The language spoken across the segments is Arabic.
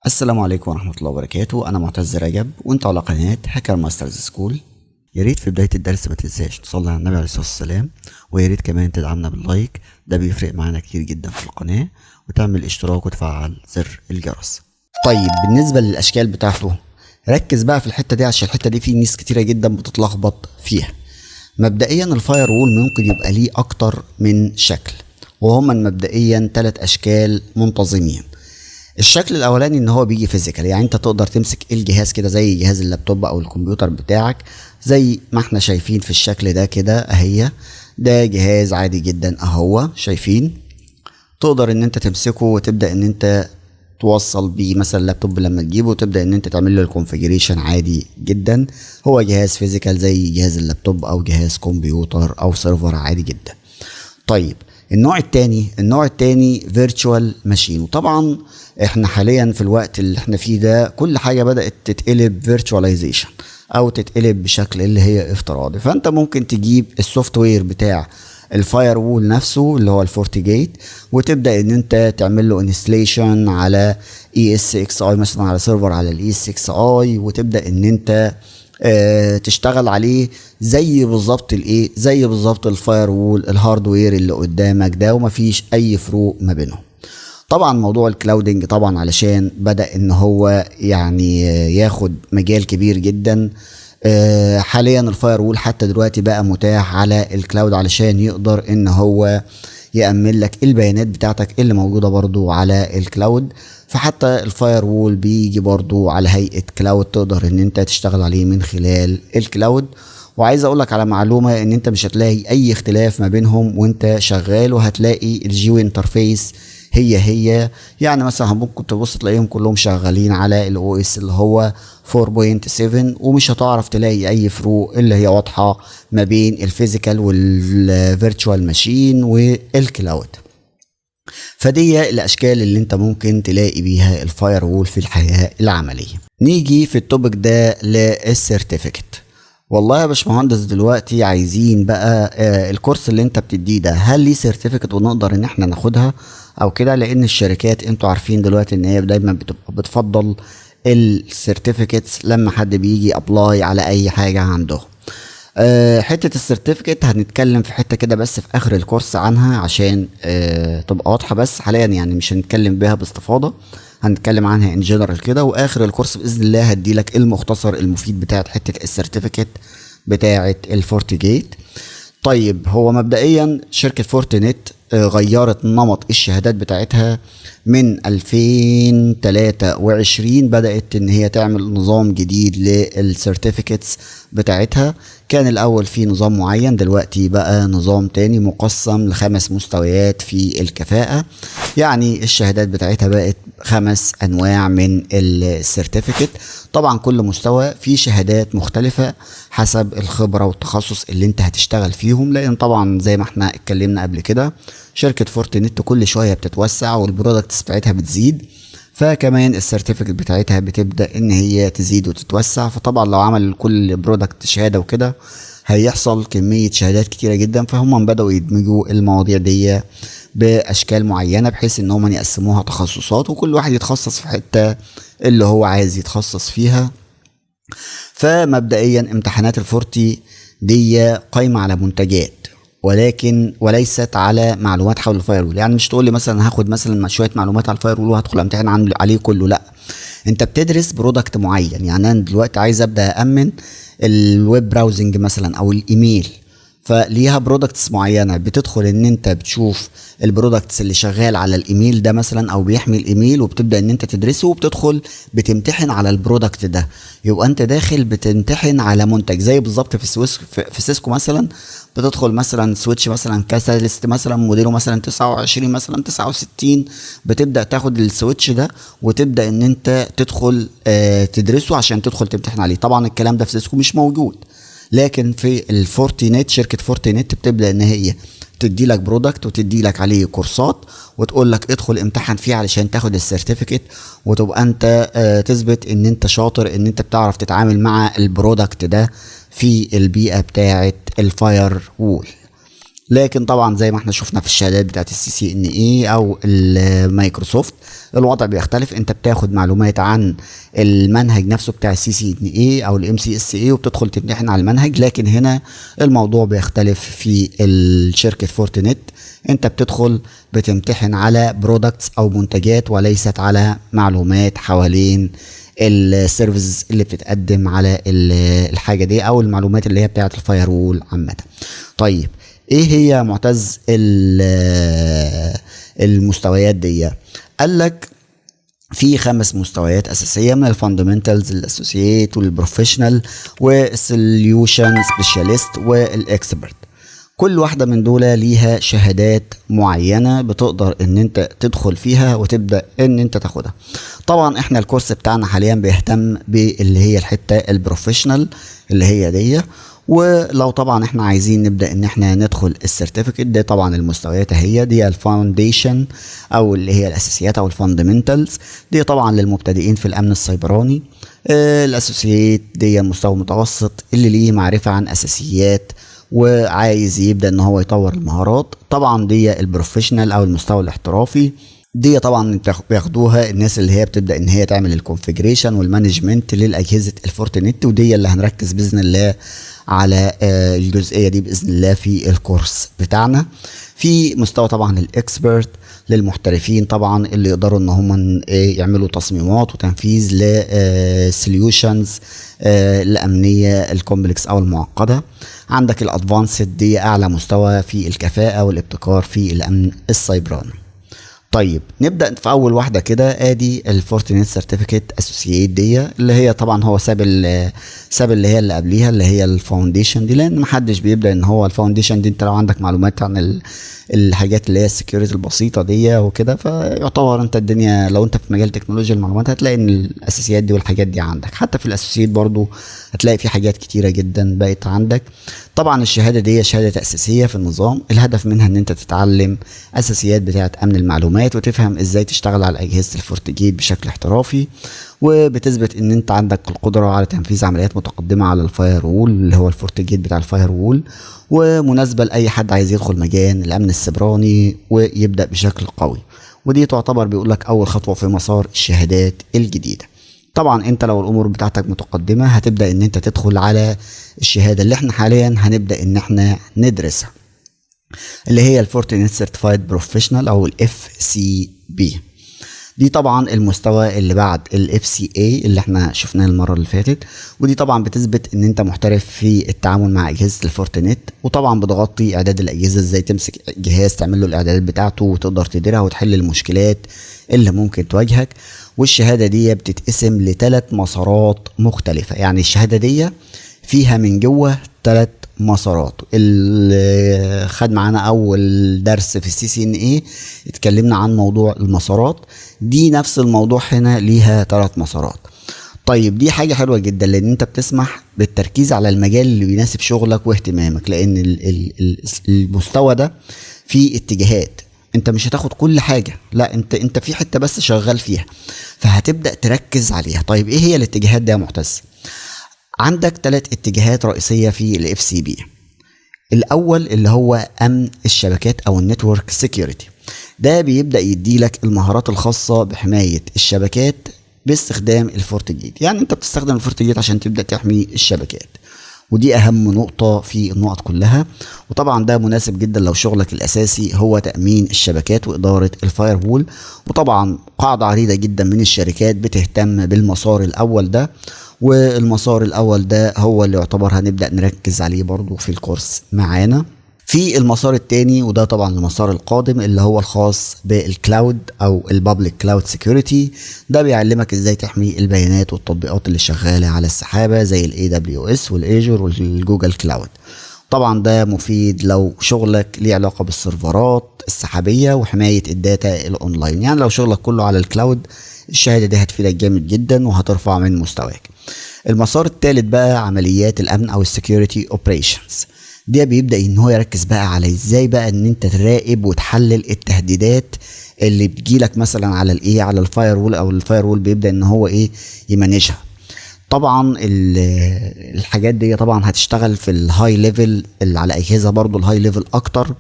السلام عليكم ورحمة الله وبركاته. أنا معتز رجب وأنت على قناة هاكر ماسترز سكول. يا ريت في بداية الدرس ما تنساش تصلي على النبي عليه الصلاة والسلام، ويا ريت كمان تدعمنا باللايك، ده بيفرق معانا كتير جدا في القناة، وتعمل اشتراك وتفعل زر الجرس. طيب بالنسبة للأشكال بتاعته ركز بقى في الحتة دي، عشان الحتة دي في ناس كتيرة جدا بتتلخبط فيها. مبدئيا الفاير وول ممكن يبقى ليه أكتر من شكل، وهما مبدئيا 3 أشكال منتظمين. الشكل الاولاني ان هو بيجي فيزيكال، يعني انت تقدر تمسك الجهاز كده زي جهاز اللابتوب او الكمبيوتر بتاعك، زي ما احنا شايفين في الشكل ده كده اهي. ده جهاز عادي جدا اهو شايفين، تقدر ان انت تمسكه وتبدا ان انت توصل بيه مثلا اللابتوب لما تجيبه، وتبدا ان انت تعمل له الكونفيجريشن عادي جدا. هو جهاز فيزيكال زي جهاز اللابتوب او جهاز كمبيوتر او سيرفر عادي جدا. طيب النوع التاني فيرتشوال ماشين، وطبعا احنا حاليا في الوقت اللي احنا فيه ده كل حاجة بدأت تتقلب فيرتشواليزيشن او تتقلب بشكل اللي هي افتراضي. فانت ممكن تجيب السوفت وير بتاع الفاير وول نفسه اللي هو الفورتي جيت، وتبدأ ان انت تعمل له انستليشن على ESXi مثلا، على سيرفر على ESXi، وتبدأ ان انت تشتغل عليه زي بالظبط الفاير وول الهاردوير اللي قدامك ده، ومفيش اي فروق ما بينهم. طبعا موضوع الكلاودنج طبعا علشان بدأ ان هو يعني ياخد مجال كبير جدا. حاليا الفاير وول حتى دلوقتي بقى متاح على الكلاود علشان يقدر ان هو يأمن لك البيانات بتاعتك اللي موجودة برضو على الكلاود. فحتى الفاير وول بيجي برضو على هيئة كلاود، تقدر ان انت تشتغل عليه من خلال الكلاود. وعايز اقولك على معلومة ان انت مش هتلاقي اي اختلاف ما بينهم وانت شغال، وهتلاقي الجيو انترفيس هي يعني مثلا ممكن تبص تلاقيهم كلهم شغالين على الاو اس اللي هو 4.7، ومش هتعرف تلاقي اي فروق اللي هي واضحة ما بين الفيزيكال والفيرتشوال ماشين والكلاود. فدي الاشكال اللي انت ممكن تلاقي بيها الفاير وول في الحياة العملية. نيجي في التوبيك ده للسيرتيفيكت. والله يا باشمهندس دلوقتي عايزين بقى الكورس اللي انت بتديه ده هل ليه سيرتيفيكت ونقدر ان احنا ناخدها او كده؟ لان الشركات انتوا عارفين دلوقتي ان هي دايما بتبقى بتفضل السيرتيفيكتس لما حد بيجي ابلاي على اي حاجة عندهم. حتة السيرتيفيكت هنتكلم في حتة كده بس في اخر الكورس عنها عشان تبقى واضحة، بس حاليا يعني مش هنتكلم بيها باستفاضة، هنتكلم عنها ان جنرال كده. واخر الكورس باذن الله هديلك المختصر المفيد بتاعت حتة السيرتيفيكت بتاعت الفورتي جيت. طيب هو مبدئيا شركة فورتينت غيرت نمط الشهادات بتاعتها من 2023، بدأت ان هي تعمل نظام جديد للسيرتيفيكتس بتاعتها. كان الاول في نظام معين، دلوقتي بقى نظام تاني مقسم ل5 مستويات في الكفاءة. يعني الشهادات بتاعتها بقت 5 انواع من السيرتيفيكت. طبعا كل مستوى فيه شهادات مختلفة حسب الخبرة والتخصص اللي انت هتشتغل فيهم، لان طبعا زي ما احنا اتكلمنا قبل كده شركة فورتينت كل شوية بتتوسع والبرودكتس بتاعتها بتزيد، فكمان السيرتيفيكت بتاعتها بتبدأ ان هي تزيد وتتوسع. فطبعا لو عمل كل برودكت شهادة وكده هيحصل كمية شهادات كتيرة جدا، فهم بدأوا يدمجوا المواضيع دي بأشكال معينة بحيث ان هم يقسموها تخصصات، وكل واحد يتخصص في حتة اللي هو عايز يتخصص فيها. فمبدئيا امتحانات الفورتي دي قايمة على منتجات وليست على معلومات حول الفاير وول. يعني مش تقول لي مثلا هاخد مثلا شويه معلومات على الفاير وول وهدخل امتحان عليه كله، لا، انت بتدرس برودكت معين. يعني انا دلوقتي عايز ابدا امن الويب براوزنج مثلا او الايميل، فليها برودكتس معينه، بتدخل ان انت بتشوف البرودكتس اللي شغال على الايميل ده مثلا او بيحمي الايميل، وبتبدا ان انت تدرسه، وبتدخل بتمتحن على البرودكت ده. يبقى انت داخل بتمتحن على منتج، زي بالظبط في سيسكو مثلا بتدخل مثلا سويتش مثلا كاتاليست مثلا موديله مثلا 29 مثلا 69، بتبدا تاخد السويتش ده وتبدا ان انت تدخل تدرسه عشان تدخل تمتحن عليه. طبعا الكلام ده في سيسكو مش موجود، لكن في الفورتينت شركة فورتينت بتبدأ ان هي تدي لك برودكت وتدي لك عليه كورسات وتقول لك ادخل امتحن فيه علشان تاخد السيرتيفيكت، وتبقى انت تثبت ان انت شاطر، ان انت بتعرف تتعامل مع البرودكت ده في البيئة بتاعة الفاير وول. لكن طبعا زي ما احنا شفنا في الشهادات بتاعت CCNA او المايكروسوفت الوضع بيختلف. انت بتاخد معلومات عن المنهج نفسه بتاع CCNA او MCSA وبتدخل تمتحن على المنهج. لكن هنا الموضوع بيختلف في الشركة فورتنت، انت بتدخل بتمتحن على برودكتس او منتجات وليست على معلومات حوالين السيرفيس اللي بتتقدم على الحاجة دي او المعلومات اللي هي بتاعت الفاير وول عامة. طيب ايه هي معتز المستويات دي؟ قال لك في 5 مستويات اساسيه من الفاندمنتالز، الاسوسييت والبروفيشنال والسوليوشن سبيشاليست والاكسبرت. كل واحده من دول ليها شهادات معينه بتقدر ان انت تدخل فيها وتبدا ان انت تاخدها. طبعا احنا الكورس بتاعنا حاليا بيهتم باللي هي الحته البروفيشنال اللي هي دي، ولو طبعا احنا عايزين نبدا ان احنا ندخل السيرتيفيكت ده، طبعا المستويات هي دي الفاونديشن او اللي هي الاساسيات او الفاندمنتالز دي طبعا للمبتدئين في الامن السيبراني. الاسوسييت دي المستوى المتوسط اللي ليه معرفه عن اساسيات وعايز يبدا ان هو يطور المهارات. طبعا دي البروفيشنال او المستوى الاحترافي، دي طبعا بياخدوها الناس اللي هي بتبدا ان هي تعمل الكونفيجريشن والمانجمنت للاجهزه الفورتنت، ودي اللي هنركز باذن الله على الجزئيه دي باذن الله في الكورس بتاعنا. في مستوى طبعا الاكسبرت للمحترفين طبعا اللي يقدروا ان هم يعملوا تصميمات وتنفيذ لسوليوشنز الامنيه الكومبلكس او المعقده. عندك الادفانسد دي اعلى مستوى في الكفاءه والابتكار في الامن السيبراني. طيب نبدا في اول واحده كده، ادي الفورتنت سيرتيفيكت اسوسييت دي اللي هي طبعا هو ساب اللي هي اللي قبليها اللي هي الفاونديشن دي، لان محدش بيبدا ان هو الفاونديشن دي انت لو عندك معلومات عن الحاجات اللي هي السكيورتي البسيطه دي وكده، فيعتبر انت الدنيا لو انت في مجال تكنولوجيا المعلومات هتلاقي ان الاساسيات دي والحاجات دي عندك. حتى في الاساسيات برضو هتلاقي في حاجات كتيره جدا بقت عندك. طبعا الشهاده دي شهاده تاسيسيه في النظام، الهدف منها ان انت تتعلم اساسيات بتاعه امن المعلومات وتفهم ازاي تشتغل على اجهزه الفورتجيت بشكل احترافي، وبتثبت ان انت عندك القدره على تنفيذ عمليات متقدمه على الفاير وول اللي هو الفورتجيت بتاع الفاير وول، ومناسبه لاي حد عايز يدخل مجال الامن السيبراني ويبدا بشكل قوي. ودي تعتبر بيقول لك اول خطوه في مسار الشهادات الجديده. طبعا انت لو الامور بتاعتك متقدمه هتبدا ان انت تدخل على الشهاده اللي احنا حاليا هنبدا ان احنا ندرسها اللي هي الفورتنت سيرتيفايد بروفيشنال او FCB. دي طبعا المستوى اللي بعد FCA اللي احنا شفناه المره اللي فاتت، ودي طبعا بتثبت ان انت محترف في التعامل مع اجهزه الفورتنت، وطبعا بتغطي اعداد الاجهزه، ازاي تمسك جهاز تعمل له الاعدادات بتاعته وتقدر تديرها وتحل المشكلات اللي ممكن تواجهك. والشهاده دي بتتقسم ل3 مسارات مختلفه، يعني الشهاده دي فيها من جوه 3 مسارات. اللي خد معانا اول درس في CCNA اتكلمنا عن موضوع المسارات دي، نفس الموضوع هنا ليها 3 مسارات. طيب دي حاجة حلوة جدا لان انت بتسمح بالتركيز على المجال اللي بيناسب شغلك واهتمامك، لان المستوى ده فيه اتجاهات، انت مش هتاخد كل حاجة، لا انت في حتة بس شغال فيها فهتبدأ تركز عليها. طيب ايه هي الاتجاهات دي يا معتز؟ عندك 3 اتجاهات رئيسية في FCB. الاول اللي هو امن الشبكات او النتورك سيكيورتي، ده بيبدأ يديلك المهارات الخاصة بحماية الشبكات باستخدام الفورتجيت. يعني انت بتستخدم الفورتجيت عشان تبدأ تحمي الشبكات، ودي اهم نقطة في النقط كلها. وطبعا ده مناسب جدا لو شغلك الاساسي هو تأمين الشبكات وادارة الفاير وول. وطبعا قاعدة عريضة جدا من الشركات بتهتم بالمسار الاول ده، والمسار الاول ده هو اللي يعتبر هنبدأ نركز عليه برضو في الكورس معانا. في المسار التاني وده طبعا المسار القادم اللي هو الخاص بالكلاود او البابليك كلاود سيكيورتي، ده بيعلمك ازاي تحمي البيانات والتطبيقات اللي شغالة على السحابة زي AWS والايجور والجوجل كلاود. طبعا ده مفيد لو شغلك ليه علاقة بالسيرفرات السحابية وحماية الداتا الاونلاين، يعني لو شغلك كله على الكلاود الشهادة دي هتفيدك جامد جدا وهترفع من مستواك. المسار الثالث بقى عمليات الامن او السكيورتي اوبريشنز، ده بيبدأ ان هو يركز بقى على ازاي بقى ان انت تراقب وتحلل التهديدات اللي بتجيلك مثلا على الايه، على الفاير وول، او الفاير وول بيبدأ ان هو ايه يمانجها. طبعا الحاجات دي طبعا هتشتغل في الهاي ليفل، اللي على اجهزه برضو الهاي ليفل اكتر،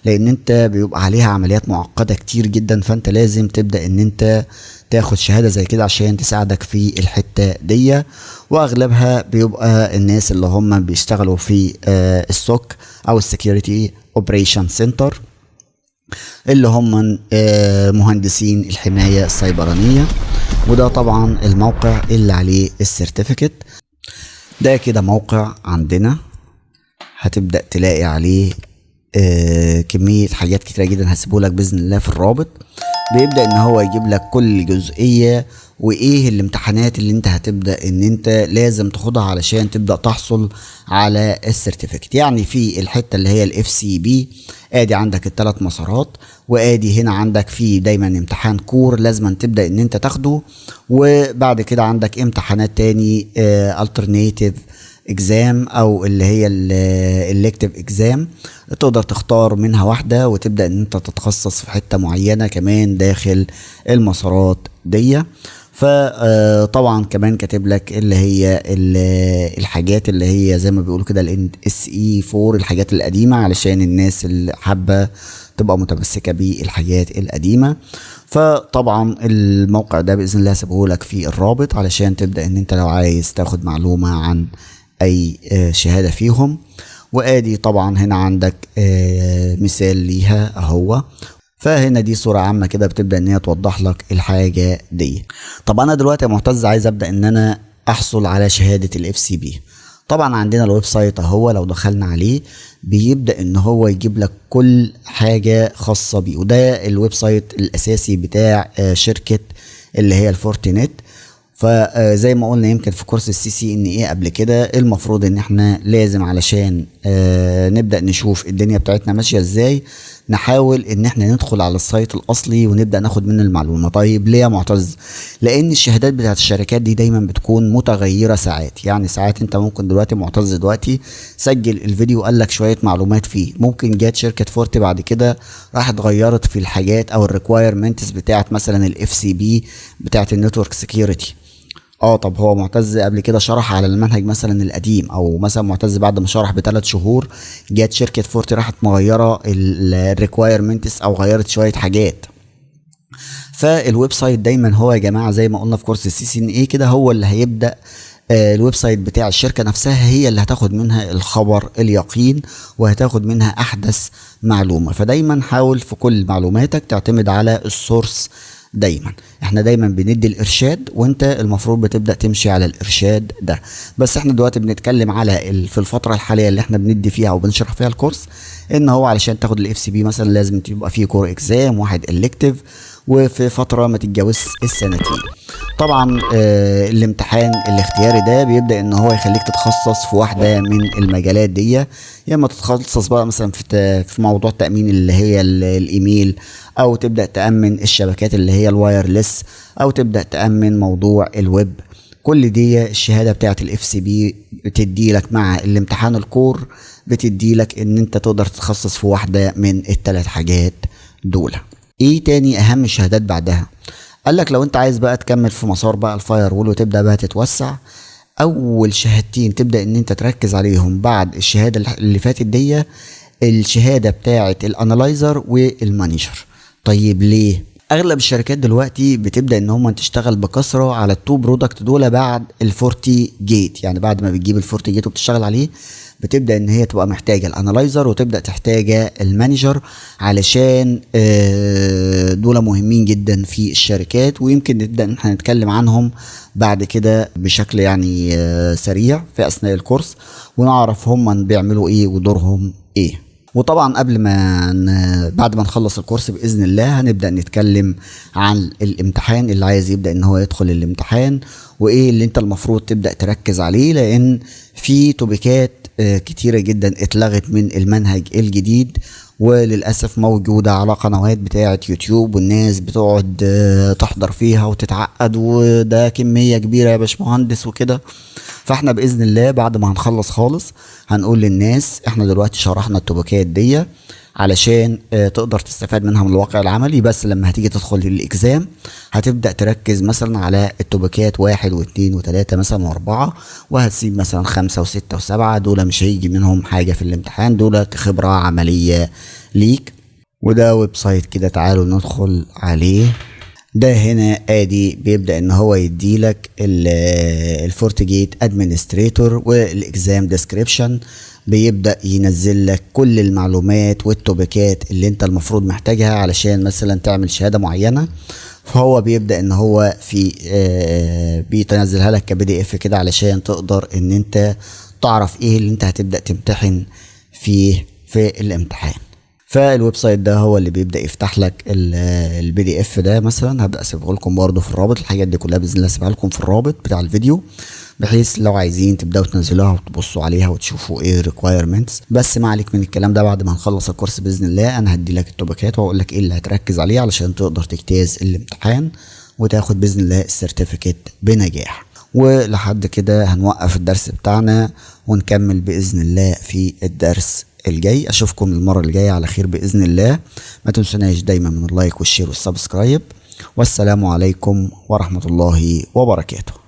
لان انت بيبقى عليها عمليات معقده كتير جدا، فانت لازم تبدا ان انت تاخد شهاده زي كده عشان تساعدك في الحته دي. واغلبها بيبقى الناس اللي هم بيشتغلوا في السوك او السكيورتي اوبريشن سنتر، اللي هم مهندسين الحمايه السيبرانيه. وده طبعا الموقع اللي عليه السيرتيفيكت ده. كده موقع عندنا هتبدأ تلاقي عليه كمية حاجات كتيرة جدا، هسيبهولك بإذن الله في الرابط. بيبدأ ان هو يجيب لك كل جزئية وايه الامتحانات اللي انت هتبدأ ان انت لازم تاخدها علشان تبدأ تحصل على السيرتيفيكت. يعني في الحتة اللي هي الاف سي بي، ادي عندك الثلاث مسارات، وادي هنا عندك في دايما امتحان كور لازم تبدأ ان انت تاخده، وبعد كده عندك امتحانات تاني alternative اكزام او اللي هي الالكتيف اكزام، تقدر تختار منها واحده وتبدا ان انت تتخصص في حته معينه كمان داخل المسارات دي. فطبعا كمان كاتب لك اللي هي الحاجات اللي هي زي ما بيقولوا كده الاس اي 4، الحاجات القديمه علشان الناس اللي حابه تبقى متمسكه بالحاجات القديمه. فطبعا الموقع ده باذن الله هسيبهولك في الرابط علشان تبدا ان انت لو عايز تاخد معلومه عن اي شهاده فيهم. وادي طبعا هنا عندك مثال ليها اهو. فهنا دي صورة عامة كده بتبدأ ان هي توضح لك الحاجة دي. طب انا دلوقتي يا معتز عايز ابدأ ان انا احصل على شهادة الاف سي بي. طبعا عندنا الويب سايت اهو، لو دخلنا عليه بيبدأ ان هو يجيب لك كل حاجة خاصة بيه، وده الويب سايت الاساسي بتاع شركة اللي هي الفورتينت. فزي ما قلنا يمكن في كورس السي سي ان ايه قبل كده، المفروض ان احنا لازم علشان نبدأ نشوف الدنيا بتاعتنا ماشية ازاي نحاول ان احنا ندخل على السايت الاصلي ونبدأ ناخد منه المعلومة. طيب ليه يا معتز؟ لان الشهادات بتاعت الشركات دي دايما بتكون متغيرة ساعات. يعني ساعات انت ممكن دلوقتي معتز دلوقتي سجل الفيديو وقال لك شوية معلومات فيه، ممكن جات شركة فورتي بعد كده راحت غيرت في الحاجات او الريكوايرمنتس بتاعت مثلا الاف سي بي بتاعت النتورك سكيورتي. طب هو معتز قبل كده شرح على المنهج مثلا القديم، او مثلا معتز بعد ما شرح ب3 شهور جت شركه فورتي راحت مغيره الريكوايرمنتس او غيرت شويه حاجات. فالويب سايت دايما هو يا جماعه زي ما قلنا في كورس السي سي ان ايه كده، هو اللي هيبدا الويب سايت بتاع الشركه نفسها هي اللي هتاخد منها الخبر اليقين وهتاخد منها احدث معلومه. فدايما حاول في كل معلوماتك تعتمد على السورس. دايما احنا دايما بندي الارشاد وانت المفروض بتبدا تمشي على الارشاد ده. بس احنا دلوقتي بنتكلم على في الفتره الحاليه اللي احنا بندي فيها او بنشرح فيها الكورس، ان هو علشان تاخد الاف سي بي مثلا لازم تبقى فيه كور اكزام واحد الكتيف، وفي فتره ما تتجاوزش السنتين. طبعا الامتحان الاختياري ده بيبدا ان هو يخليك تتخصص في واحده من المجالات دي، يا اما تتخصص بقى مثلا في موضوع تامين اللي هي الايميل، او تبدا تامن الشبكات اللي هي الوايرلس، او تبدا تامن موضوع الويب. كل دي الشهاده بتاعه الاف سي بي بتدي لك مع الامتحان الكور، بتدي لك ان انت تقدر تتخصص في واحده من الثلاث حاجات دول. ايه تاني اهم الشهادات بعدها؟ قال لك لو انت عايز بقى تكمل في مسار بقى الفاير وول وتبدا بقى تتوسع، اول شهادتين تبدا ان انت تركز عليهم بعد الشهاده اللي فاتت دي الشهاده بتاعه الانالايزر والمانجر. طيب ليه؟ اغلب الشركات دلوقتي بتبدا ان هم تشتغل بكثره على التو برودكت دول بعد الفورتي جيت. يعني بعد ما بتجيب الفورتي جيت وبتشتغل عليه بتبدا ان هي تبقى محتاجه الانالايزر وتبدا تحتاجه المانجر، علشان دول مهمين جدا في الشركات، ويمكن نبدا ان احنا نتكلم عنهم بعد كده بشكل يعني سريع في اثناء الكورس، ونعرف هم بيعملوا ايه ودورهم ايه. وطبعا قبل ما بعد ما نخلص الكورس باذن الله هنبدا نتكلم عن الامتحان اللي عايز يبدا ان هو يدخل الامتحان وايه اللي انت المفروض تبدا تركز عليه، لان في توبيكات كتيره جدا اتلغت من المنهج الجديد وللاسف موجوده على قنوات بتاعه يوتيوب، والناس بتقعد تحضر فيها وتتعقد، وده كميه كبيره يا باشمهندس وكده. فاحنا باذن الله بعد ما هنخلص خالص هنقول للناس احنا دلوقتي شرحنا التوبيكات دي علشان تقدر تستفاد منها من الواقع العملي، بس لما هتيجي تدخل الاكزام هتبدأ تركز مثلا على التوبيكات 1 و2 و3 مثلا و4، وهتسيب مثلا 5 و6 و7، دول مش هيجي منهم حاجة في الامتحان، دول خبرة عملية ليك. وده ويب سايت كده، تعالوا ندخل عليه. ده هنا ادي بيبدأ ان هو يديلك الفورتيجيت ادمنستريتور والاكزام ديسكريبشن، بيبدأ ينزل لك كل المعلومات والتوبيكات اللي انت المفروض محتاجها علشان مثلا تعمل شهادة معينة. فهو بيبدأ ان هو في بيتنزلها لك كبي دي اف كده علشان تقدر ان انت تعرف ايه اللي انت هتبدأ تمتحن فيه في الامتحان. فالويب سايت ده هو اللي بيبدأ يفتح لك البي دي اف ده. مثلا هبدأ اسيبه لكم برضه في الرابط، الحاجات دي كلها باذن الله اسيبها لكم في الرابط بتاع الفيديو، بحيث لو عايزين تبداوا تنزلوها وتبصوا عليها وتشوفوا ايه الريكوايرمنتس. بس ما عليك من الكلام ده، بعد ما نخلص الكورس باذن الله انا هدي لك التوبيكات واقول لك ايه اللي هتركز عليه علشان تقدر تجتاز الامتحان وتاخد باذن الله السيرتيفيكت بنجاح. ولحد كده هنوقف الدرس بتاعنا ونكمل باذن الله في الدرس الجاي. اشوفكم المره الجايه على خير باذن الله. ما تنسوناش دايما من اللايك والشير والسبسكرايب، والسلام عليكم ورحمه الله وبركاته.